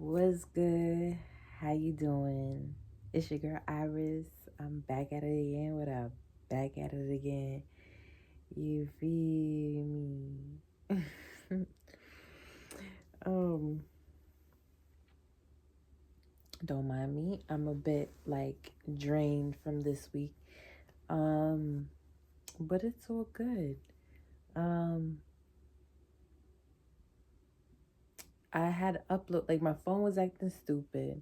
What's good? How you doing? It's your girl Iris. I'm back at it again with a back at it again. You feel me? um, don't mind me. I'm a bit like drained from this week. Um, but it's all good. Um, I had upload like my phone was acting stupid.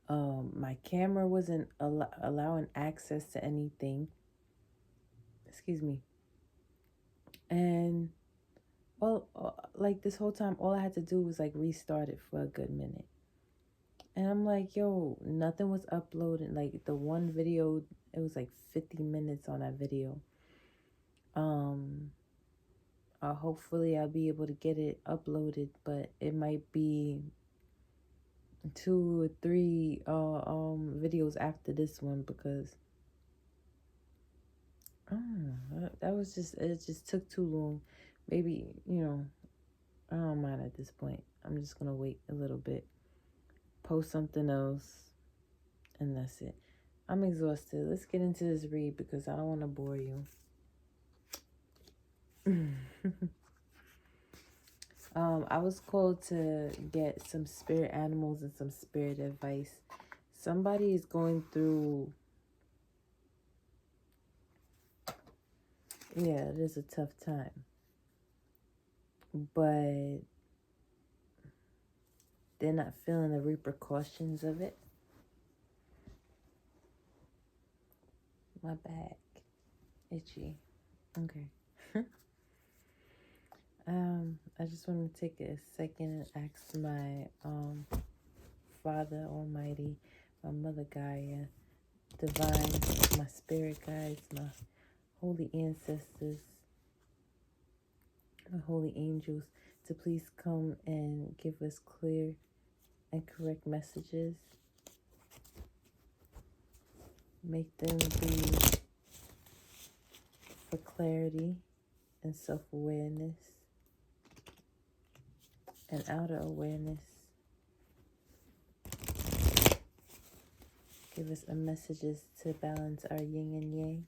My camera wasn't allowing access to anything. Excuse me. And like this whole time, all I had to do was like restart it for a good minute. And I'm like, yo, nothing was uploaded. Like the one video, it was like 50 minutes on that video. Um, hopefully I'll be able to get it uploaded, but it might be 2 or 3 videos after this one because that was just it just took too long. Maybe, I don't mind at this point. I'm just gonna wait a little bit, post something else, and that's it. I'm exhausted. Let's get into this read because I don't want to bore you. I was called to get some spirit animals and some spirit advice. Somebody is going through, yeah, it is a tough time, but they're not feeling the repercussions of it. My back, itchy. Okay. I just want to take a second and ask my Father Almighty, my Mother Gaia, Divine, my spirit guides, my holy ancestors, my holy angels, to please come and give us clear and correct messages. Make them be for clarity and self-awareness and outer awareness. Give us messages to balance our yin and yang.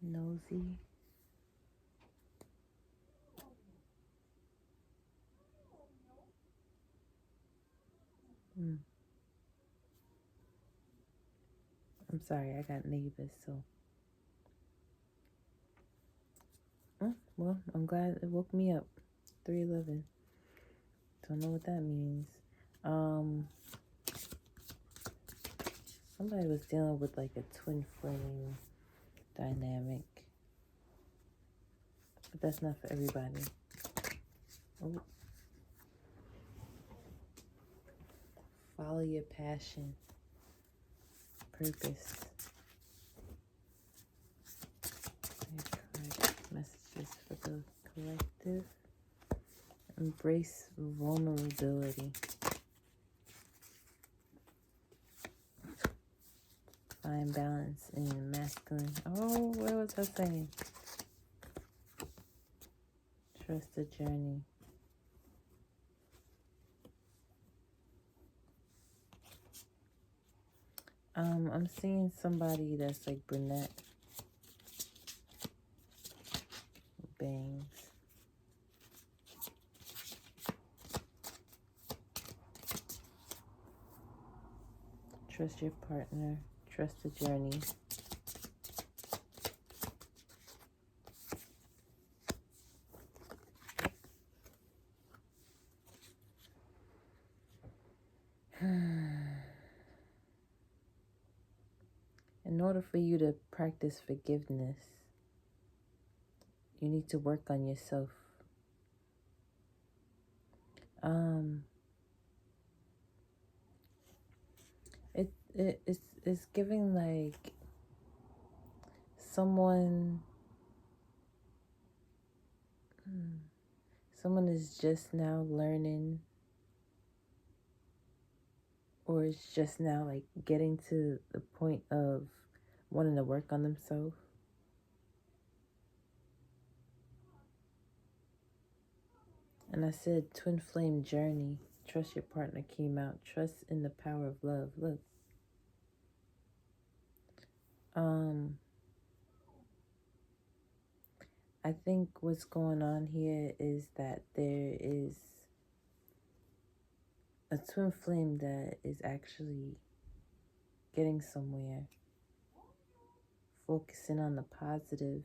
Nosy. I'm sorry, I got neighbors, so. Well, I'm glad it woke me up. 3:11. Don't know what that means. Somebody was dealing with like a twin flame dynamic, but that's not for everybody. Oh. Follow your passion, purpose. Correct messages for the collective. Embrace vulnerability. Find balance in masculine. Oh, what was I saying? Trust the journey. I'm seeing somebody that's like brunette. Bangs. Trust your partner. Trust the journey. In order for you to practice forgiveness, you need to work on yourself. It's giving like someone is just now learning or it's just now like getting to the point of wanting to work on themselves. And I said twin flame journey. Trust your partner came out. Trust in the power of love. Look. I think what's going on here is that there is a twin flame that is actually getting somewhere, focusing on the positive.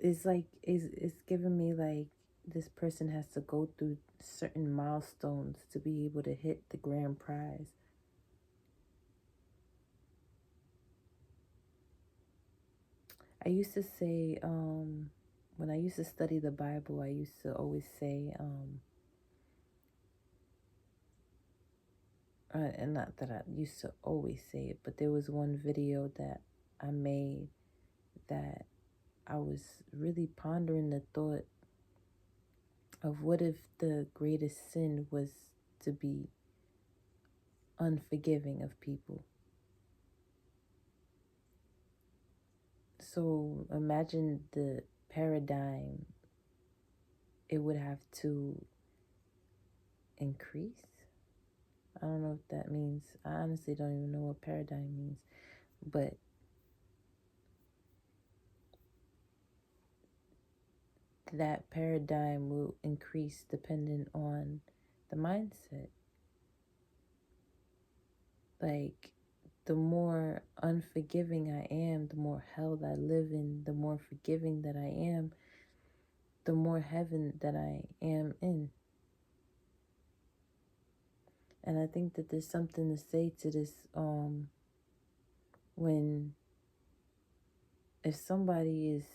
It's like it's giving me like this person has to go through certain milestones to be able to hit the grand prize. I used to say, when I used to study the Bible, I used to always say, and not that I used to always say it, but there was one video that I made that I was really pondering the thought of what if the greatest sin was to be unforgiving of people. So imagine the paradigm it would have to increase. I don't know what that means. I honestly don't even know what paradigm means. But that paradigm will increase depending on the mindset. Like, the more unforgiving I am, the more hell I live in, the more forgiving that I am, the more heaven that I am in. And I think that there's something to say to this, when if somebody used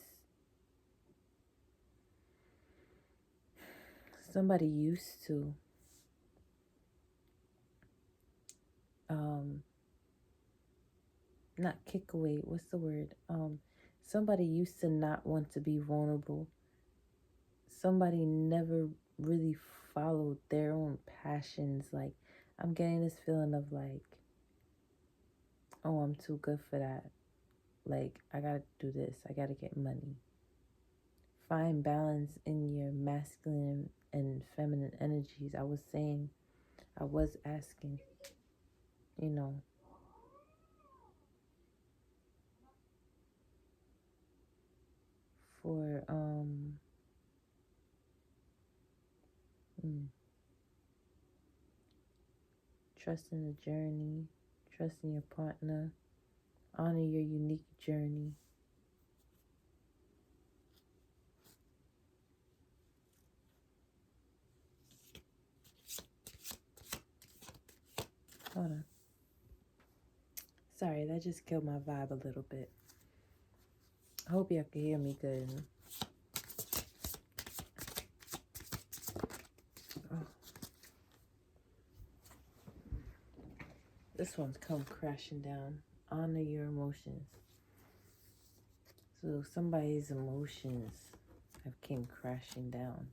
to not kick away, what's the word? Somebody used to not want to be vulnerable. Somebody never really followed their own passions. Like, I'm getting this feeling of like, oh, I'm too good for that. Like, I gotta do this. I gotta get money. Find balance in your masculine and feminine energies. I was asking, you know, for trust in the journey, trust in your partner, honor your unique journey. Hold on. Sorry, that just killed my vibe a little bit. I hope y'all can hear me good. Oh. This one's come crashing down. Honor your emotions. So somebody's emotions have came crashing down.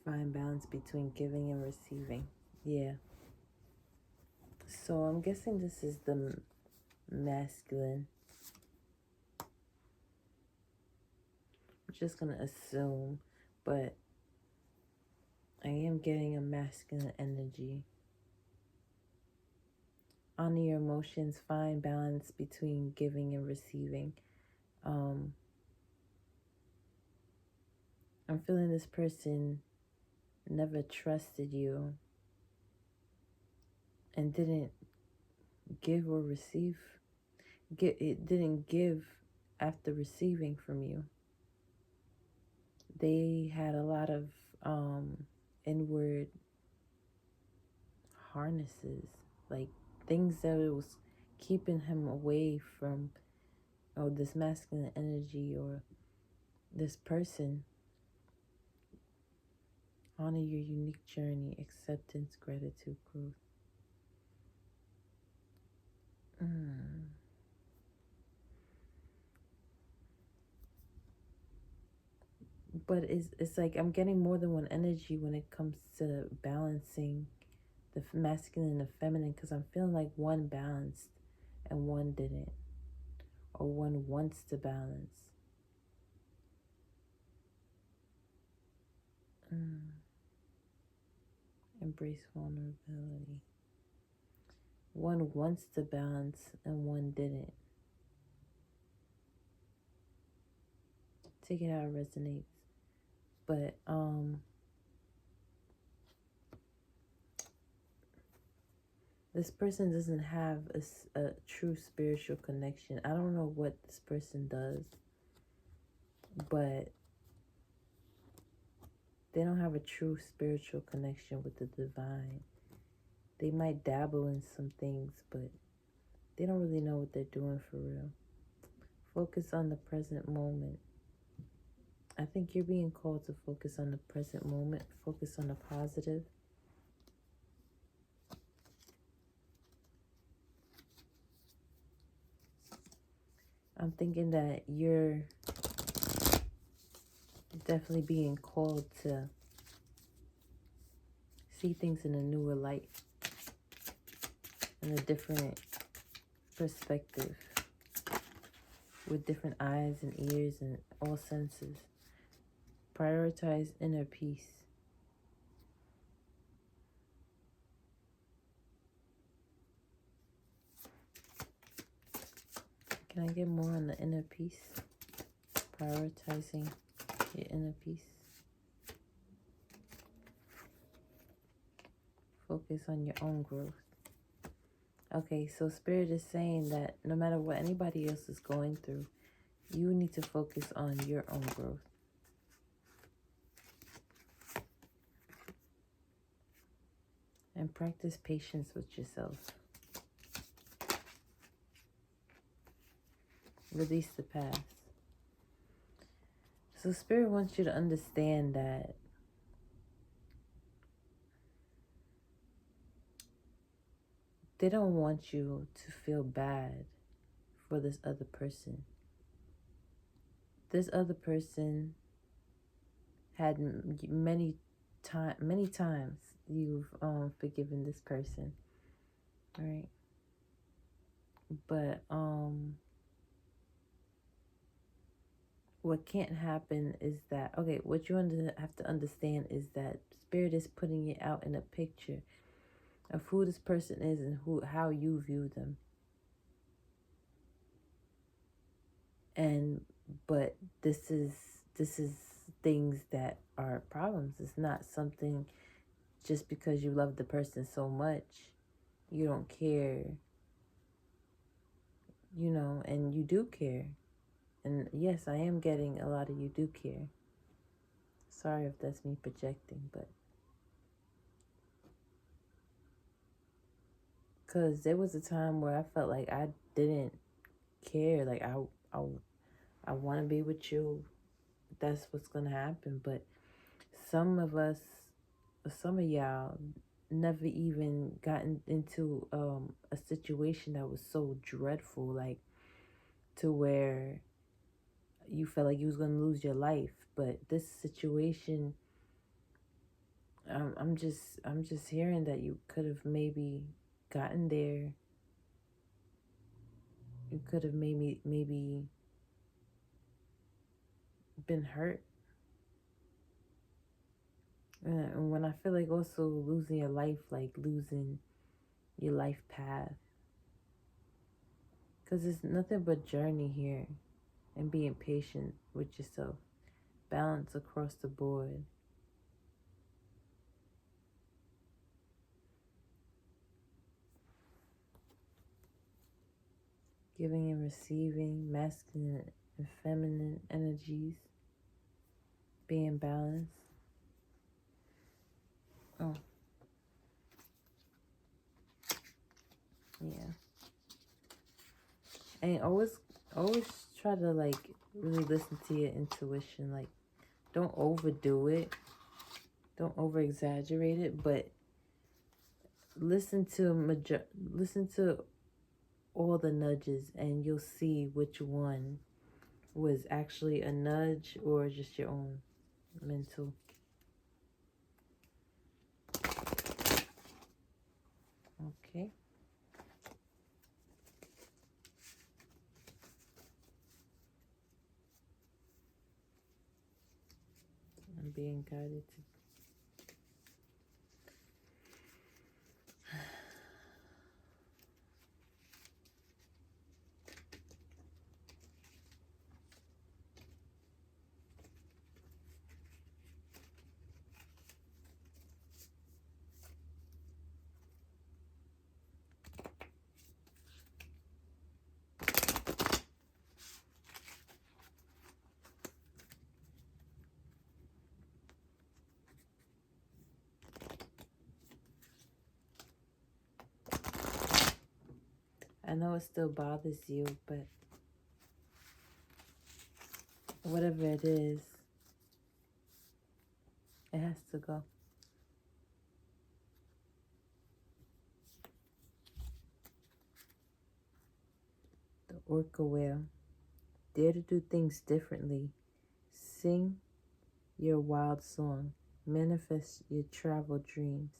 Find balance between giving and receiving. Yeah. So I'm guessing this is the masculine. I'm just going to assume, but I am getting a masculine energy. Honor your emotions. Find balance between giving and receiving. I'm feeling this person never trusted you and didn't give or receive. It didn't give after receiving from you. They had a lot of inward harnesses, like things that it was keeping him away from this masculine energy or this person. Honor your unique journey, acceptance, gratitude, growth. But it's like I'm getting more than one energy when it comes to balancing the masculine and the feminine, because I'm feeling like one balanced and one didn't, or one wants to balance. Embrace vulnerability. One wants to balance and one didn't. Take it how it resonates. But this person doesn't have a true spiritual connection. I don't know what this person does, but they don't have a true spiritual connection with the divine. They might dabble in some things, but they don't really know what they're doing for real. Focus on the present moment. I think you're being called to focus on the present moment. Focus on the positive. I'm thinking that you're definitely being called to see things in a newer light, in a different perspective, with different eyes and ears and all senses. Prioritize inner peace. Can I get more on the inner peace? Prioritizing your inner peace. Focus on your own growth. Okay, so Spirit is saying that no matter what anybody else is going through, you need to focus on your own growth. And practice patience with yourself. Release the past. So Spirit wants you to understand that they don't want you to feel bad for this other person. This other person had many times you've forgiven this person, right? But what can't happen is that, okay, what you have to understand is that Spirit is putting it out in a picture of who this person is and how you view them. But this is things that are problems. It's not something just because you love the person so much, you don't care, and you do care. And yes, I am getting a lot of you do care. Sorry if that's me projecting, but because there was a time where I felt like I didn't care. Like, I want to be with you. That's what's going to happen. But some of y'all never even gotten into a situation that was so dreadful, like to where you felt like you was going to lose your life. But this situation, I'm just hearing that you could have maybe gotten there. You could have maybe been hurt. And when I feel like also losing your life, like losing your life path, because it's nothing but journey here, and being patient with yourself, balance across the board. Giving and receiving, masculine and feminine energies, being balanced. Oh. Yeah. And always try to like really listen to your intuition. Like, don't overdo it. Don't over exaggerate it, but listen to all the nudges, and you'll see which one was actually a nudge or just your own mental. Okay. I'm being guided to. I know it still bothers you, but whatever it is, it has to go. The orca whale. Dare to do things differently. Sing your wild song. Manifest your travel dreams.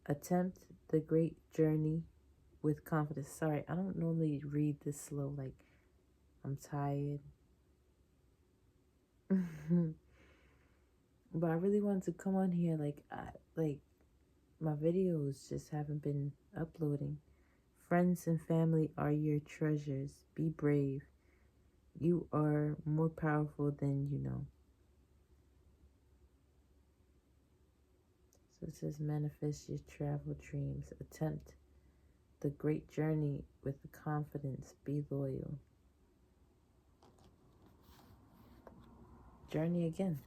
Attempt the great journey with confidence. Sorry, I don't normally read this slow. Like, I'm tired. But I really wanted to come on here. Like my videos just haven't been uploading. Friends and family are your treasures. Be brave. You are more powerful than you know. So it says manifest your travel dreams. Attempt the great journey with confidence. Be loyal. Journey again.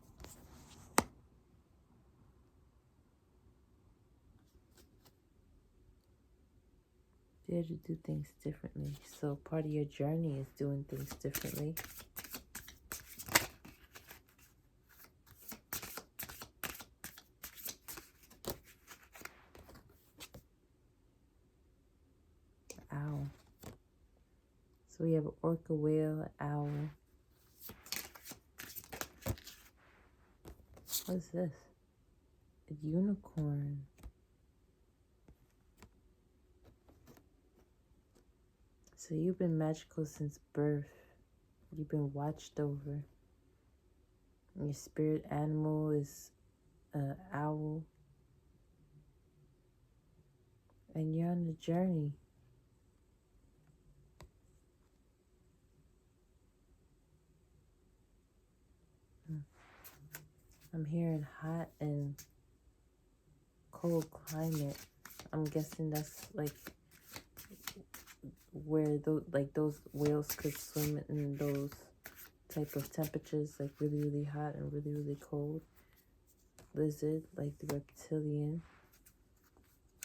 Dare to do things differently. So part of your journey is doing things differently. Owl. So we have an orca whale, an owl. What is this? A unicorn. So you've been magical since birth. You've been watched over. Your spirit animal is an owl. And you're on a journey. I'm hearing hot and cold climate. I'm guessing that's like where those whales could swim in those type of temperatures, like really, really hot and really, really cold. Lizard, like the reptilian.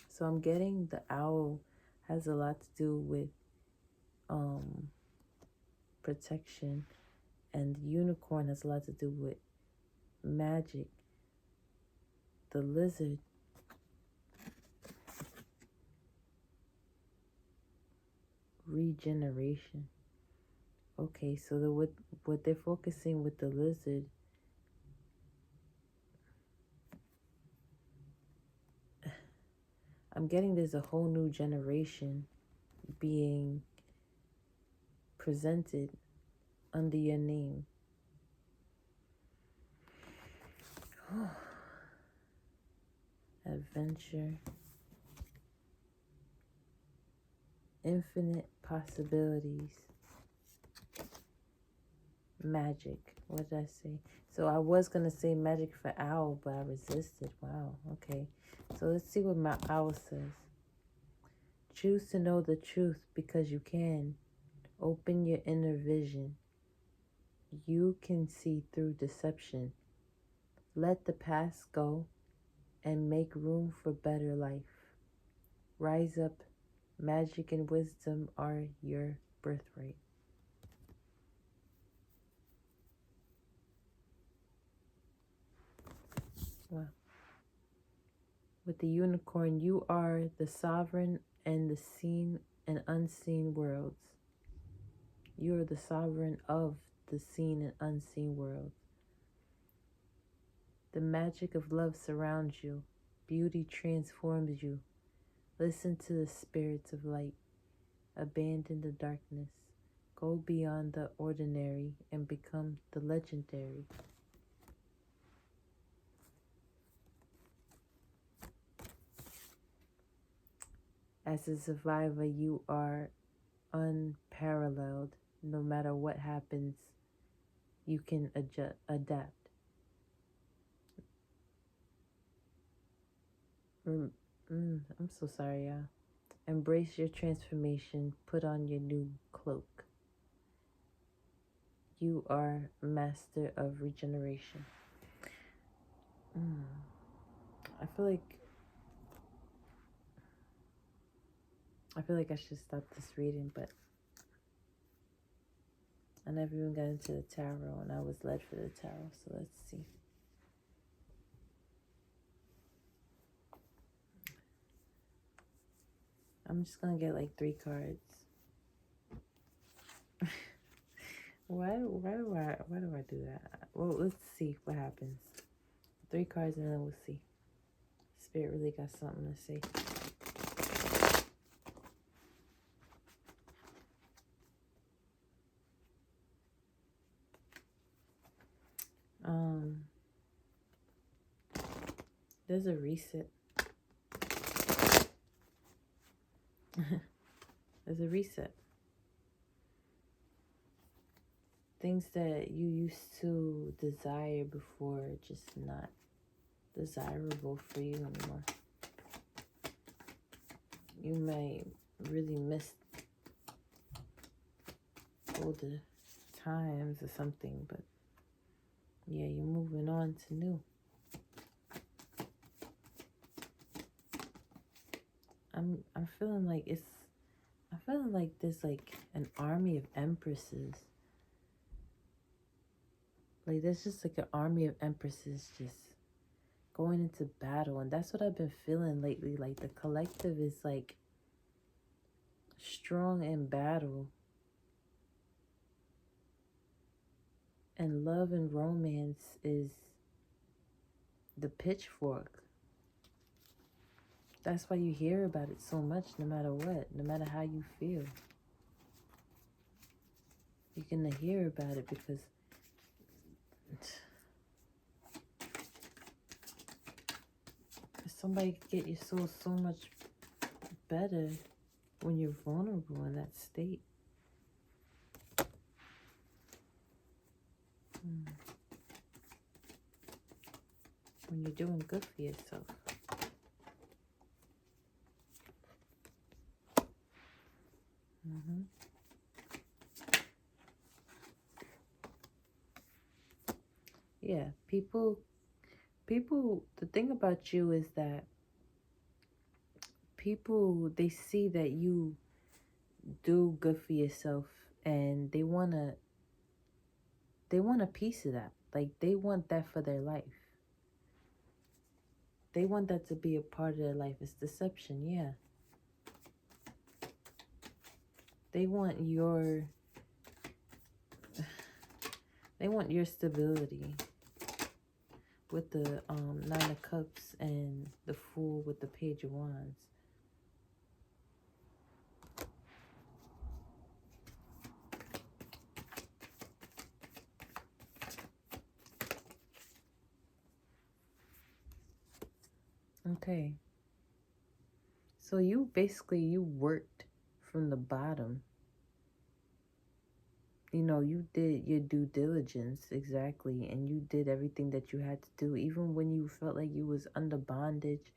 So I'm getting the owl has a lot to do with protection, and the unicorn has a lot to do with magic. The lizard regeneration. Okay, so what they're focusing with the lizard, I'm getting there's a whole new generation being presented under your name. Adventure. Infinite possibilities. Magic. What did I say? So I was going to say magic for owl, but I resisted. Wow. Okay. So let's see what my owl says. Choose to know the truth because you can. Open your inner vision. You can see through deception. Let the past go and make room for better life. Rise up. Magic and wisdom are your birthright. Wow. With the unicorn, you are the sovereign and the seen and unseen worlds. You are the sovereign of the seen and unseen worlds. The magic of love surrounds you. Beauty transforms you. Listen to the spirits of light. Abandon the darkness. Go beyond the ordinary and become the legendary. As a survivor, you are unparalleled. No matter what happens, you can adapt. I'm so sorry, y'all. Embrace your transformation. Put on your new cloak. You are master of regeneration. I feel like I should stop this reading, but I never even got into the tarot, and I was led for the tarot, so let's see. I'm just gonna get like 3 cards. Why do I do that? Well, let's see what happens. 3 cards and then we'll see. Spirit really got something to say. There's a reset. There's a reset. Things that you used to desire before just not desirable for you anymore. You may really miss older times or something, but yeah, you're moving on to new. I'm feeling like there's like an army of empresses. Like there's just like an army of empresses just going into battle, and that's what I've been feeling lately. Like the collective is like strong in battle, and love and romance is the pitchfork. That's why you hear about it so much, no matter what, no matter how you feel. You're gonna hear about it because somebody can get your soul so much better when you're vulnerable in that state. When you're doing good for yourself. Yeah, people, the thing about you is that people, they see that you do good for yourself, and they want a piece of that. Like, they want that for their life. They want that to be a part of their life. It's deception, yeah. They want your stability with the 9 of Cups and the Fool with the Page of Wands. Okay. So you worked from the bottom. You know, you did your due diligence, exactly, and you did everything that you had to do, even when you felt like you was under bondage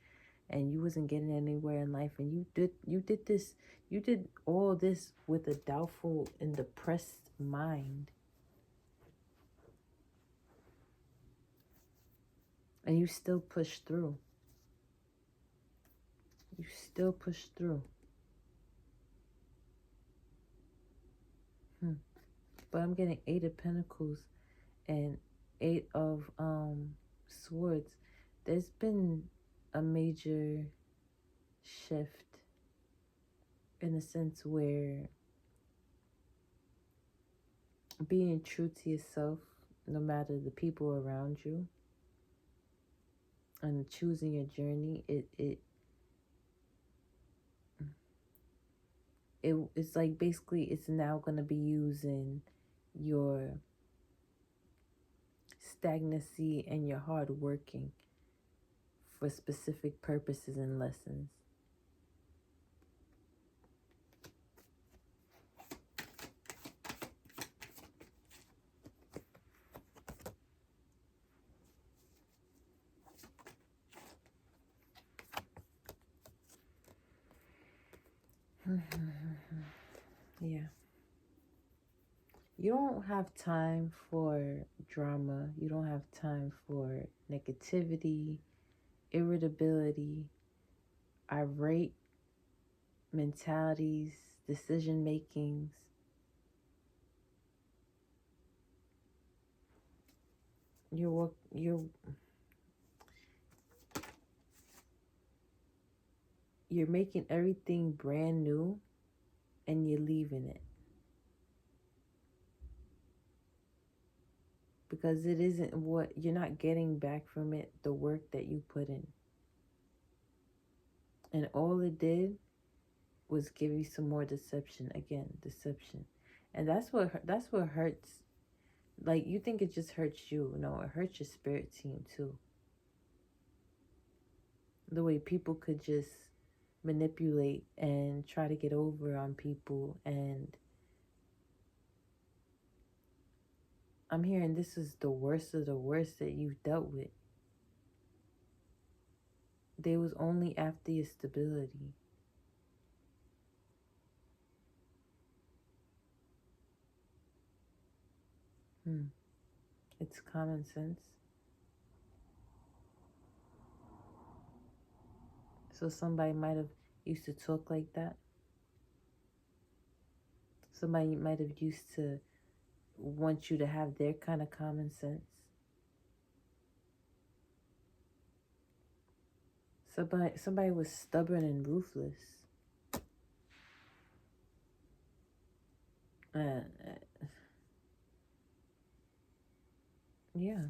and you wasn't getting anywhere in life, and you did all this with a doubtful and depressed mind. And you still pushed through. You still pushed through. But I'm getting 8 of Pentacles and 8 of Swords. there's been a major shift in a sense where being true to yourself, no matter the people around you, and choosing your journey, it's like basically it's now going to be using your stagnancy and your hard working for specific purposes and lessons. Yeah. You don't have time for drama. You don't have time for negativity, irritability, irate mentalities, decision makings. You're making everything brand new and you're leaving it. Because it isn't what you're not getting back from it, the work that you put in. And all it did was give you some more deception. Again, deception. And that's what hurts. Like, you think it just hurts you. No, it hurts your spirit team too. The way people could just manipulate and try to get over on people. And I'm hearing this is the worst of the worst that you've dealt with. They was only after your stability. It's common sense. So somebody might have used to talk like that. Somebody might have used to want you to have their kind of common sense. Somebody was stubborn and ruthless. Yeah.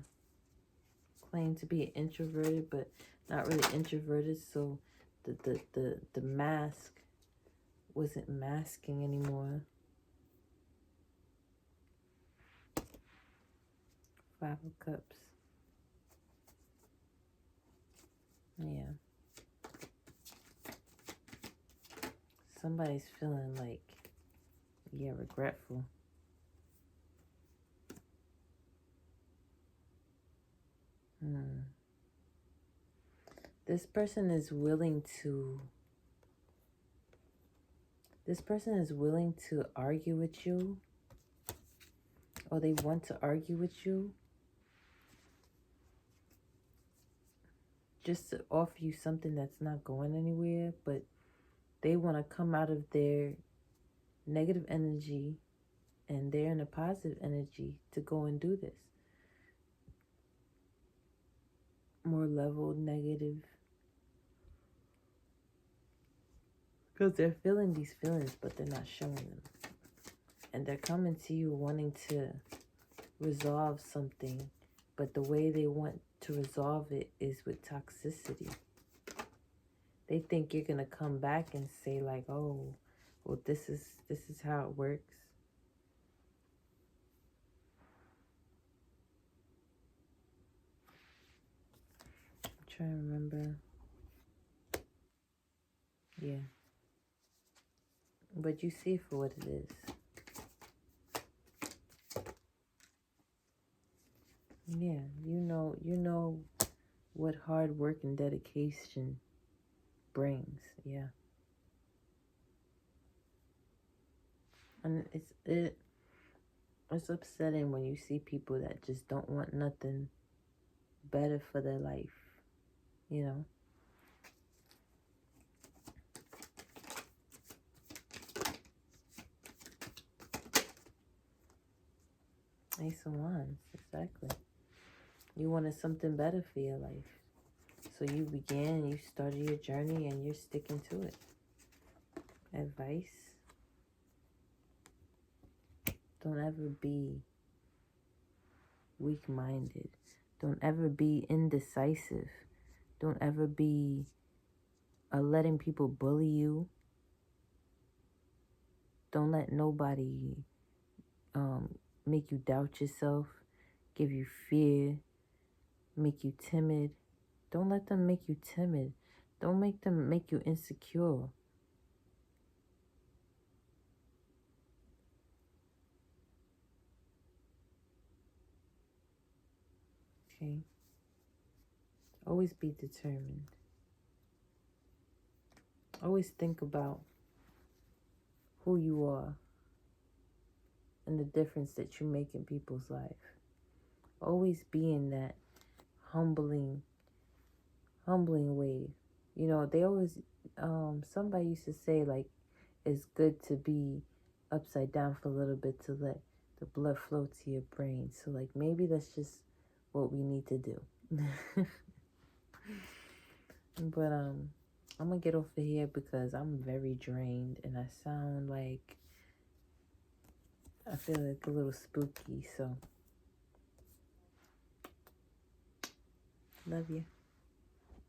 Claimed to be introverted, but not really introverted. So the mask wasn't masking anymore. 5 of Cups. Yeah. Somebody's feeling like, yeah, regretful. This person is willing to argue with you, or they want to argue with you just to offer you something that's not going anywhere, but they want to come out of their negative energy and they're in a positive energy to go and do this. More leveled negative. Because they're feeling these feelings, but they're not showing them. And they're coming to you wanting to resolve something, but the way they want to resolve it is with toxicity. They think you're going to come back and say like, oh, well, this is how it works. I'm trying to remember. Yeah. But you see it for what it is. Yeah, you know what hard work and dedication brings. Yeah. And it's upsetting when you see people that just don't want nothing better for their life, you know. Ace of Wands, exactly. You wanted something better for your life. So you began, you started your journey, and you're sticking to it. Advice: don't ever be weak-minded. Don't ever be indecisive. Don't ever be letting people bully you. Don't let nobody make you doubt yourself, give you fear, make you timid. Don't let them make you timid. Don't make them make you insecure. Okay? Always be determined. Always think about who you are and the difference that you make in people's life. Always be in that humbling way. You know, they always, somebody used to say, like, it's good to be upside down for a little bit to let the blood flow to your brain. So, like, maybe that's just what we need to do. But, I'm gonna get off of here because I'm very drained and I sound like, I feel like a little spooky, so love you.